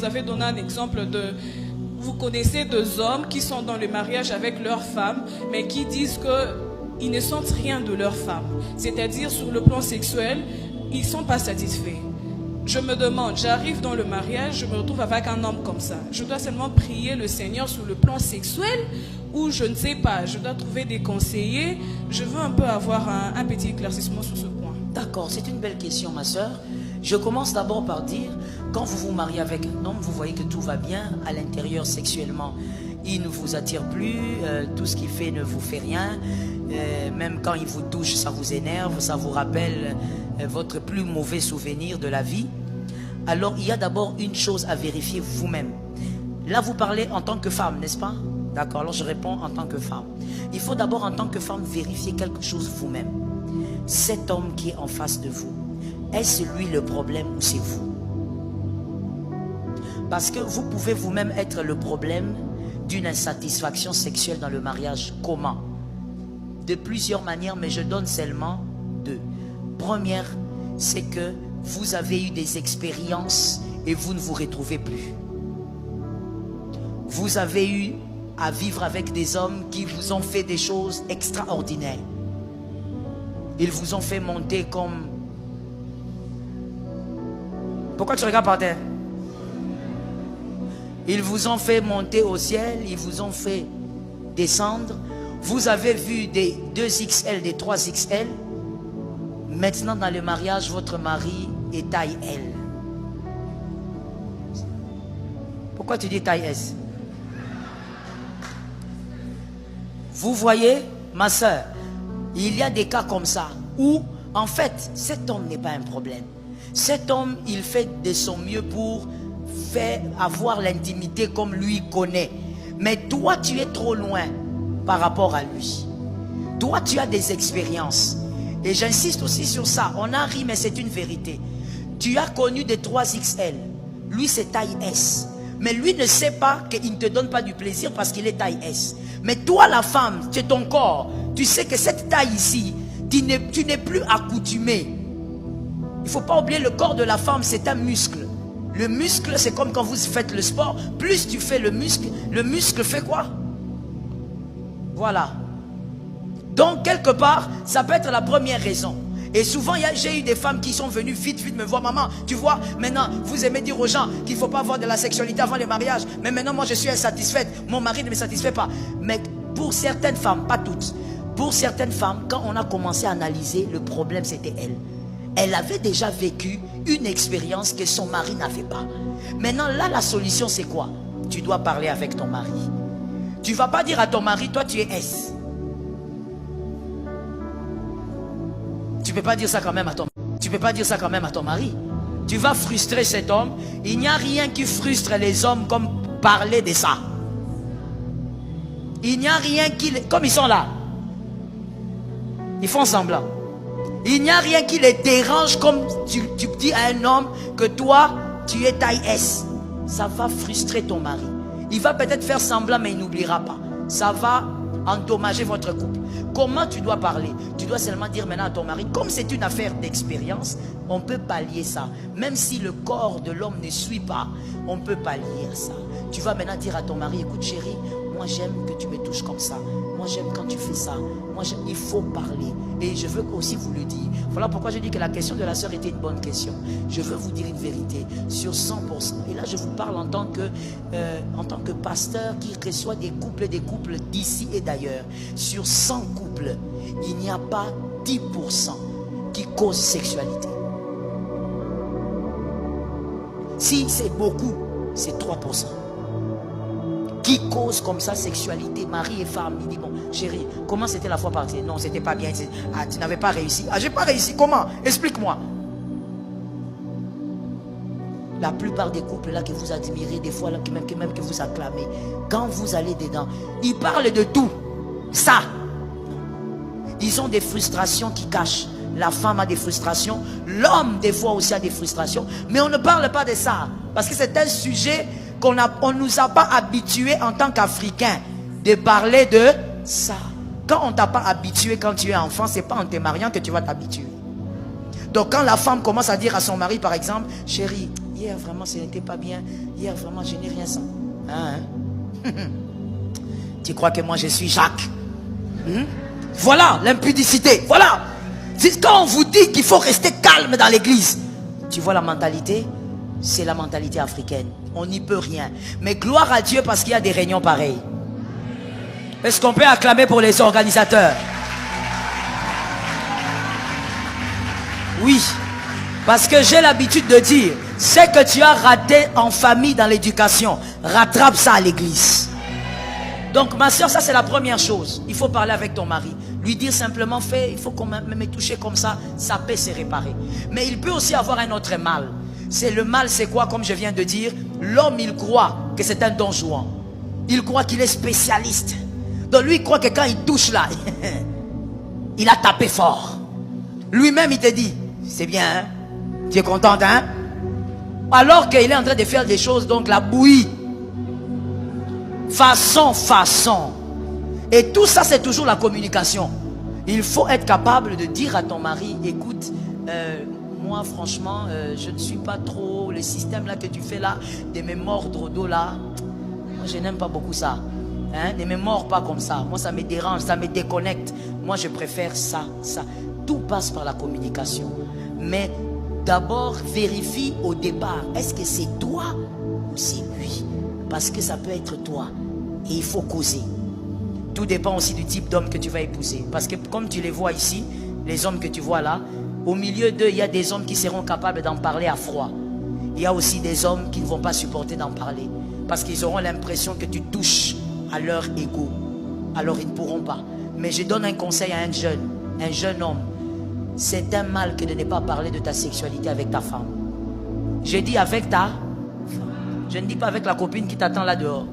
vous avez donné un exemple de... Vous connaissez deux hommes qui sont dans le mariage avec leur femme, mais qui disent qu'ils ne sentent rien de leur femme. C'est-à-dire, sur le plan sexuel, ils ne sont pas satisfaits. Je me demande, j'arrive dans le mariage, je me retrouve avec un homme comme ça. Je dois seulement prier le Seigneur sur le plan sexuel ou je ne sais pas, je dois trouver des conseillers. Je veux un peu avoir un petit éclaircissement sur ce point. D'accord, c'est une belle question, ma soeur. Je commence d'abord par dire, quand vous vous mariez avec un homme, vous voyez que tout va bien à l'intérieur sexuellement. Il ne vous attire plus, tout ce qu'il fait ne vous fait rien. Même quand il vous touche, ça vous énerve, ça vous rappelle votre plus mauvais souvenir de la vie. Alors, il y a d'abord une chose à vérifier vous-même. Là, vous parlez en tant que femme, n'est-ce pas? D'accord, alors je réponds en tant que femme. Il faut d'abord, en tant que femme, vérifier quelque chose vous-même. Cet homme qui est en face de vous, est-ce lui le problème ou c'est vous? Parce que vous pouvez vous-même être le problème d'une insatisfaction sexuelle dans le mariage. Comment? De plusieurs manières, mais je donne seulement deux. Première, c'est que vous avez eu des expériences et vous ne vous retrouvez plus. Vous avez eu à vivre avec des hommes qui vous ont fait des choses extraordinaires. Ils vous ont fait monter comme... Pourquoi tu regardes par terre? Ils vous ont fait monter au ciel, ils vous ont fait descendre. Vous avez vu des 2XL, des 3XL. Maintenant, dans le mariage, votre mari est taille L. Pourquoi tu dis taille S? Vous voyez, ma soeur, il y a des cas comme ça où, en fait, cet homme n'est pas un problème. Cet homme, il fait de son mieux pour avoir l'intimité comme lui connaît. Mais toi, tu es trop loin par rapport à lui. Toi, tu as des expériences. Et j'insiste aussi sur ça. On a ri, mais c'est une vérité. Tu as connu des 3XL. Lui, c'est taille S. Mais lui ne sait pas qu'il ne te donne pas du plaisir parce qu'il est taille S. Mais toi, la femme, c'est ton corps. Tu sais que cette taille ici, tu n'es plus accoutumé. Il ne faut pas oublier, le corps de la femme, c'est un muscle. Le muscle, c'est comme quand vous faites le sport. Plus tu fais le muscle fait quoi? Voilà. Donc, quelque part, ça peut être la première raison. Et souvent, j'ai eu des femmes qui sont venues vite me voir. Maman, tu vois, maintenant, vous aimez dire aux gens qu'il ne faut pas avoir de la sexualité avant le mariage. Mais maintenant, moi, je suis insatisfaite. Mon mari ne me satisfait pas. Mais pour certaines femmes, pas toutes, pour certaines femmes, quand on a commencé à analyser, le problème, c'était elle. Elle avait déjà vécu une expérience que son mari n'avait pas. Maintenant, là, la solution, c'est quoi? Tu dois parler avec ton mari. Tu ne vas pas dire à ton mari, toi, tu es S. Tu ne peux pas dire ça quand même à ton mari. Tu peux pas dire ça quand même à ton mari. Tu vas frustrer cet homme. Il n'y a rien qui frustre les hommes comme parler de ça. Il n'y a rien qui... Comme ils sont là. Ils font semblant. Il n'y a rien qui les dérange comme tu dis à un homme que toi, tu es taille S. Ça va frustrer ton mari. Il va peut-être faire semblant, mais il n'oubliera pas. Ça va endommager votre couple. Comment tu dois parler? Tu dois seulement dire maintenant à ton mari, comme c'est une affaire d'expérience, on peut pallier ça. Même si le corps de l'homme ne suit pas, on peut pallier ça. Tu vas maintenant dire à ton mari, écoute chérie, moi j'aime que tu me touches comme ça. Moi j'aime quand tu fais ça. Moi j'aime, il faut parler. Et je veux aussi vous le dire. Voilà pourquoi je dis que la question de la sœur était une bonne question. Je veux vous dire une vérité sur 100%. Et là je vous parle en tant que pasteur qui reçoit des couples d'ici et d'ailleurs. Sur 100 couples, il n'y a pas 10% qui causent sexualité. Si c'est beaucoup, c'est 3%. Qui cause comme ça sexualité, mari et femme. Il dit, bon, chérie, comment c'était la fois passée? Non, c'était pas bien. Ah, tu n'avais pas réussi. Ah, j'ai pas réussi. Comment? Explique-moi. La plupart des couples là que vous admirez, des fois là, même que vous acclamez, quand vous allez dedans, ils parlent de tout. Ça. Ils ont des frustrations qui cachent. La femme a des frustrations. L'homme, des fois, aussi a des frustrations. Mais on ne parle pas de ça. Parce que c'est un sujet qu'on ne nous a pas habitués en tant qu'Africains de parler de ça. Quand on ne t'a pas habitué quand tu es enfant, ce n'est pas en te mariant que tu vas t'habituer. Donc quand la femme commence à dire à son mari, par exemple, chérie, il hier vraiment ce n'était pas bien. Hier vraiment je n'ai rien senti. Hein? Tu crois que moi je suis Jacques? Voilà l'impudicité. Voilà. Quand on vous dit qu'il faut rester calme dans l'église, tu vois la mentalité, c'est la mentalité africaine. On n'y peut rien. Mais gloire à Dieu parce qu'il y a des réunions pareilles. Est-ce qu'on peut acclamer pour les organisateurs? Oui. Parce que j'ai l'habitude de dire, c'est que tu as raté en famille dans l'éducation, rattrape ça à l'église. Donc ma soeur, ça c'est la première chose. Il faut parler avec ton mari. Lui dire simplement, il faut qu'on me touche comme ça, ça peut se réparer. Mais il peut aussi avoir un autre mal. C'est le mal, c'est quoi? Comme je viens de dire, l'homme il croit que c'est un don Juan. Il croit qu'il est spécialiste. Donc lui il croit que quand il touche là, il a tapé fort. Lui-même il te dit, c'est bien hein? Tu es contente hein? Alors qu'il est en train de faire des choses, donc la bouillie. Façon. Et tout ça, c'est toujours la communication. Il faut être capable de dire à ton mari, écoute, moi franchement, je ne suis pas trop, le système là que tu fais là, de me mordre au dos là, moi je n'aime pas beaucoup ça. Hein? Ne me mords pas comme ça. Moi ça me dérange, ça me déconnecte. Moi je préfère ça. Tout passe par la communication. Mais d'abord, vérifie au départ, est-ce que c'est toi ou c'est lui? Parce que ça peut être toi. Et il faut causer. Tout dépend aussi du type d'homme que tu vas épouser. Parce que comme tu les vois ici, les hommes que tu vois là, au milieu d'eux, il y a des hommes qui seront capables d'en parler à froid. Il y a aussi des hommes qui ne vont pas supporter d'en parler. Parce qu'ils auront l'impression que tu touches à leur ego. Alors ils ne pourront pas. Mais je donne un conseil à un jeune homme. C'est un mal que de ne pas parler de ta sexualité avec ta femme. Je dis avec ta femme. Je ne dis pas avec la copine qui t'attend là dehors.